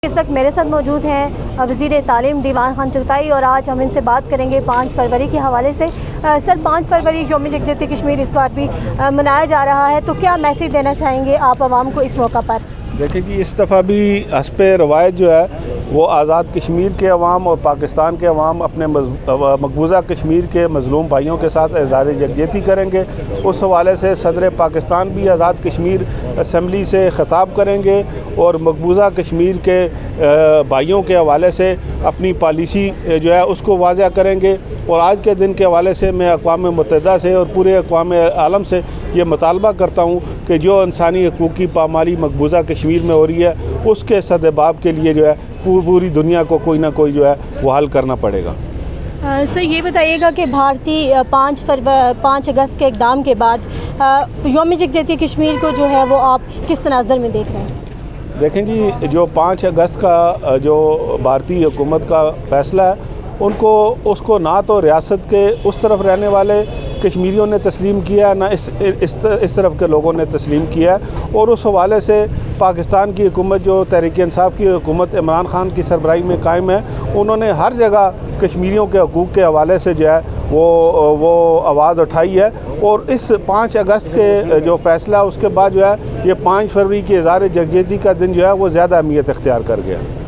इस वक्त मेरे साथ मौजूद हैं वज़ीर तालीम दीवान खान चगताई और आज हम इनसे बात करेंगे 5 फरवरी के हवाले से। सर, 5 फरवरी यौम यकजहती कश्मीर इस बार भी मनाया जा रहा है, तो क्या मैसेज देना चाहेंगे आप आवाम को इस मौका पर? देखिए कि इस दफ़ा भी हस्ब रवायत जो है वो आज़ाद कश्मीर के अवाम और पाकिस्तान के अवाम अपने मकबूजा कश्मीर के मज़लूम भाइयों के साथ इज़हार यकजहती करेंगे। उस हवाले से सदर पाकिस्तान भी आज़ाद कश्मीर असम्बली से ख़िताब करेंगे और मकबूजा कश्मीर के भाइयों के हवाले से अपनी पॉलिसी जो है उसको वाज़ह करेंगे। और आज के दिन के हवाले से मैं अक़वाम मुत्तहिदा से और पूरे अक़वाम आलम से ये मुतालबा करता हूँ कि जो इंसानी हकूक़ की पामाली मकबूजा कश्मीर में हो रही है उसके सद्देबाब के लिए जो है पूरी दुनिया को कोई ना कोई जो है वो हल करना पड़ेगा। सर, ये बताइएगा कि भारतीय 5 अगस्त के इक़दाम के बाद यौम यकजहती कश्मीर को जो है वो आप किस तनाज़ुर में देख रहे हैं? देखें जी, जो 5 अगस्त का जो भारतीय हुकूमत का फ़ैसला है उसको ना तो रियासत के उस तरफ रहने वाले कश्मीरियों ने तस्लीम किया, ना इस तरफ के लोगों ने तस्लीम किया। और उस हवाले से पाकिस्तान की हुकूमत जो तहरीक इंसाफ की हुकूमत इमरान खान की सरबराही में कायम है, उन्होंने हर जगह कश्मीरियों के हकूक़ के हवाले से जो है वो आवाज़ उठाई है। और इस 5 अगस्त के जो फ़ैसला उसके बाद जो है ये 5 फरवरी की इज़हार यकजहती का दिन जो है वो ज़्यादा अहमियत इख्तियार कर गया।